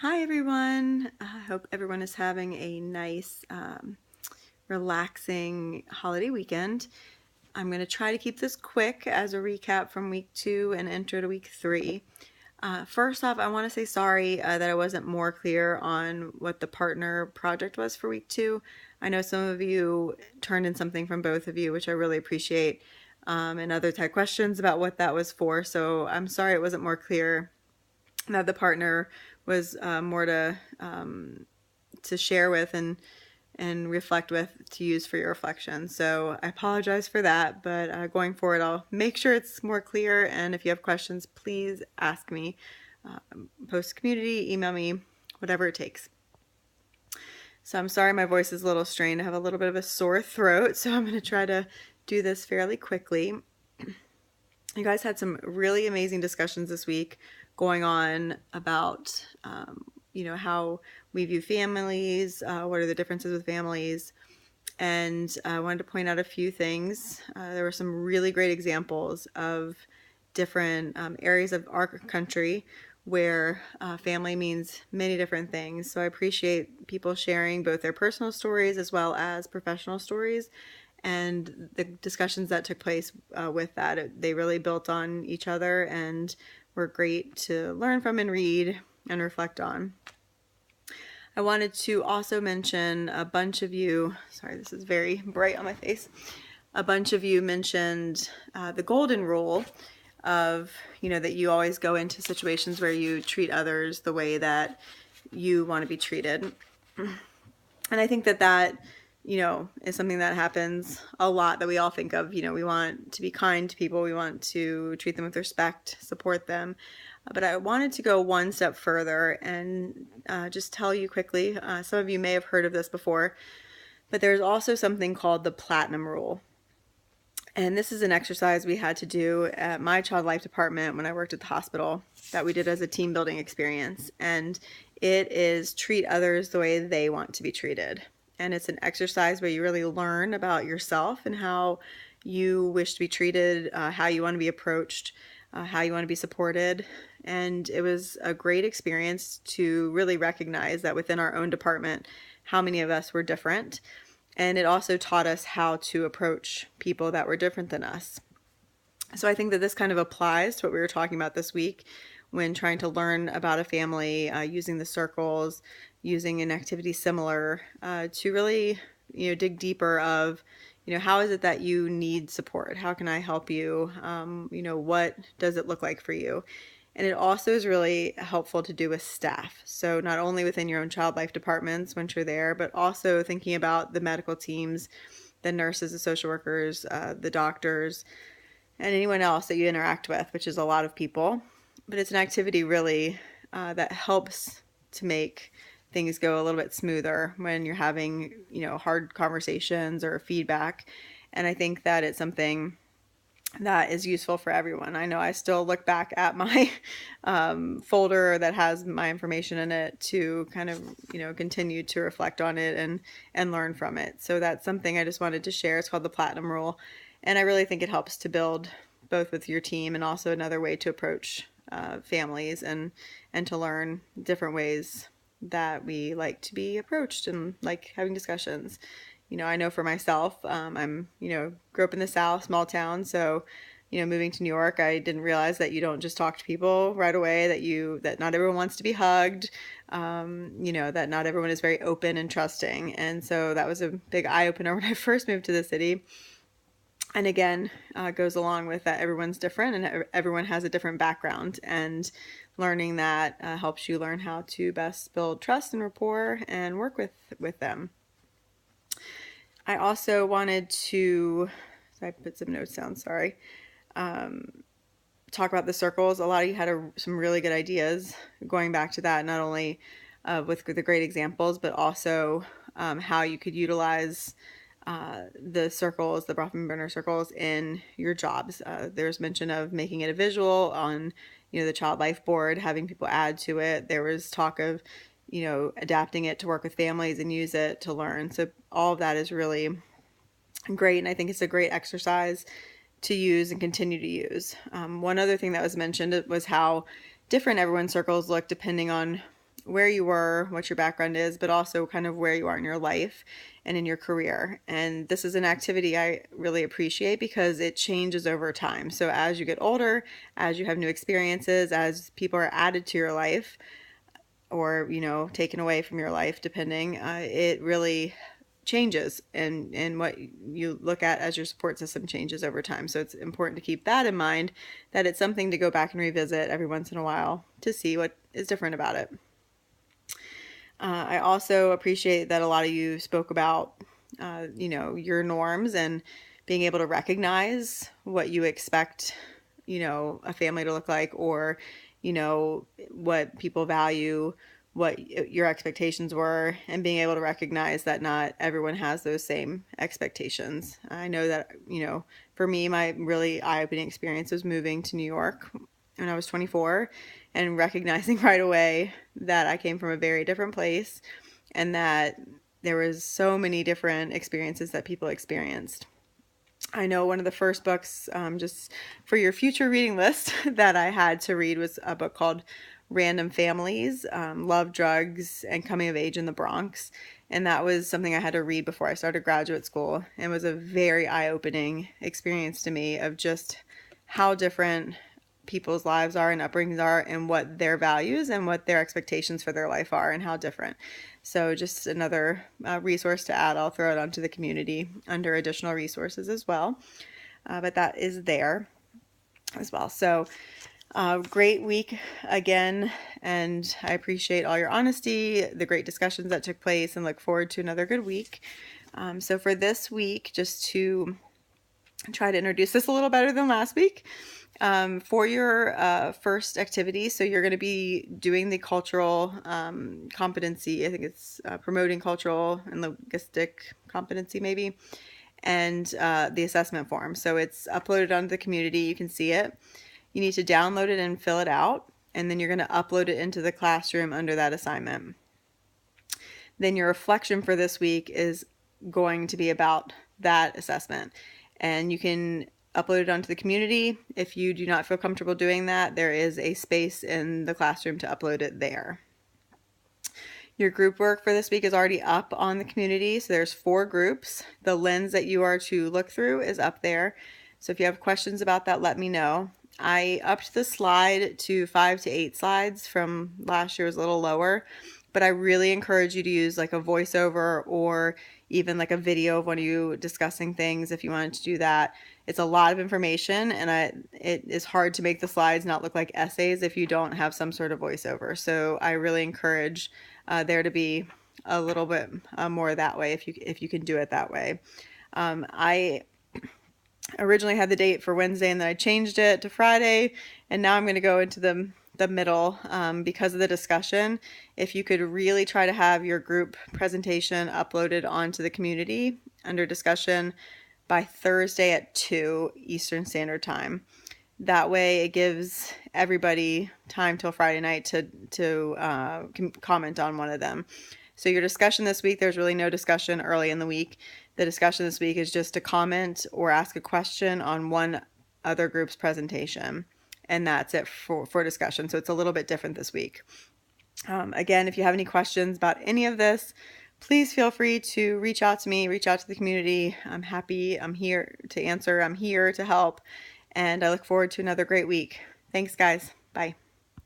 Hi everyone. I hope everyone is having a nice, relaxing holiday weekend. I'm going to try to keep this quick as a recap from week 2 and intro to week 3. First off, I want to say sorry that I wasn't more clear on what the partner project was for week 2. I know some of you turned in something from both of you, which I really appreciate, and others had questions about what that was for. So I'm sorry it wasn't more clear that the partner was more to share with and reflect with to use for your reflection. So I apologize for that, but going forward, I'll make sure it's more clear. And if you have questions, please ask me. Post community, email me, whatever it takes. So I'm sorry my voice is a little strained. I have a little bit of a sore throat, so I'm going to try to do this fairly quickly. You guys had some really amazing discussions this week going on about, how we view families, what are the differences with families. And I wanted to point out a few things. There were some really great examples of different areas of our country where family means many different things. So I appreciate people sharing both their personal stories as well as professional stories and the discussions that took place with that. They really built on each other and were great to learn from and read and reflect on. I wanted to also mention a bunch of you, sorry, this is very bright on my face. A bunch of you mentioned the golden rule of, that you always go into situations where you treat others the way that you want to be treated. And I think that is something that happens a lot that we all think of. We want to be kind to people. We want to treat them with respect, support them. But I wanted to go one step further and just tell you quickly, some of you may have heard of this before, but there's also something called the Platinum Rule. And this is an exercise we had to do at my child life department when I worked at the hospital that we did as a team building experience. And it is treat others the way they want to be treated. And it's an exercise where you really learn about yourself and how you wish to be treated, how you want to be approached, how you want to be supported. And it was a great experience to really recognize that within our own department, how many of us were different. And it also taught us how to approach people that were different than us. So I think that this kind of applies to what we were talking about this week when trying to learn about a family, using the circles, using an activity similar to really, dig deeper of, how is it that you need support? How can I help you? What does it look like for you? And it also is really helpful to do with staff. So not only within your own child life departments once you're there, but also thinking about the medical teams, the nurses, the social workers, the doctors, and anyone else that you interact with, which is a lot of people. But it's an activity really that helps to make things go a little bit smoother when you're having, hard conversations or feedback. And I think that it's something that is useful for everyone. I know I still look back at my folder that has my information in it to kind of, continue to reflect on it and learn from it. So that's something I just wanted to share. It's called the Platinum Rule. And I really think it helps to build both with your team and also another way to approach families and to learn different ways that we like to be approached and like having discussions. I know for myself, I'm, grew up in the South, small town. So, moving to New York, I didn't realize that you don't just talk to people right away, that not everyone wants to be hugged, that not everyone is very open and trusting. And so that was a big eye opener when I first moved to the city. And again, goes along with that everyone's different and everyone has a different background. And learning that helps you learn how to best build trust and rapport and work with them. I also wanted to, so I put some notes down, sorry, talk about the circles. A lot of you had some really good ideas going back to that, not only with the great examples, but also how you could utilize the circles, the Bronfenbrenner circles in your jobs. There's mention of making it a visual on, the Child Life Board, having people add to it. There was talk of adapting it to work with families and use it to learn. So all of that is really great. And I think it's a great exercise to use and continue to use. One other thing that was mentioned was how different everyone's circles look depending on where you were, what your background is, but also kind of where you are in your life and in your career. And this is an activity I really appreciate because it changes over time. So as you get older, as you have new experiences, as people are added to your life or, taken away from your life, depending, it really changes, and what you look at as your support system changes over time. So it's important to keep that in mind, that it's something to go back and revisit every once in a while to see what is different about it. I also appreciate that a lot of you spoke about, your norms and being able to recognize what you expect, a family to look like, or, what people value, what your expectations were, and being able to recognize that not everyone has those same expectations. I know that, for me, my really eye-opening experience was moving to New York when I was 24 and recognizing right away that I came from a very different place and that there was so many different experiences that people experienced. I know one of the first books, just for your future reading list, that I had to read was a book called Random Families, Love, Drugs, and Coming of Age in the Bronx. And that was something I had to read before I started graduate school, and was a very eye-opening experience to me of just how different people's lives are and upbringings are, and what their values and what their expectations for their life are, and how different. So just another resource to add. I'll throw it onto the community under additional resources as well. But that is there as well. So great week again, and I appreciate all your honesty, the great discussions that took place, and look forward to another good week. So for this week, just to try to introduce this a little better than last week, for your first activity, so you're going to be doing the cultural competency. I think it's promoting cultural and linguistic competency maybe, and the assessment form. So it's uploaded onto the community. You can see it. You need to download it and fill it out, and then you're going to upload it into the classroom under that assignment. Then your reflection for this week is going to be about that assessment, and you can upload it onto the community. If you do not feel comfortable doing that, there is a space in the classroom to upload it there. Your group work for this week is already up on the community, so there's 4 groups. The lens that you are to look through is up there, so if you have questions about that, let me know. I upped the slide to 5 to 8 slides from last year. Was a little lower, but I really encourage you to use like a voiceover or even like a video of one of you discussing things if you wanted to do that. It's a lot of information, and it is hard to make the slides not look like essays if you don't have some sort of voiceover. So I really encourage there to be a little bit more that way if you can do it that way. I originally had the date for Wednesday, and then I changed it to Friday, and now I'm going to go into the middle because of the discussion. If you could really try to have your group presentation uploaded onto the community under discussion by Thursday at 2 Eastern Standard Time. That way it gives everybody time till Friday night to comment on one of them. So your discussion this week, there's really no discussion early in the week. The discussion this week is just to comment or ask a question on one other group's presentation. And that's it for discussion. So it's a little bit different this week. Again, if you have any questions about any of this, please feel free to reach out to me, reach out to the community. I'm happy. I'm here to answer. I'm here to help. And I look forward to another great week. Thanks, guys. Bye.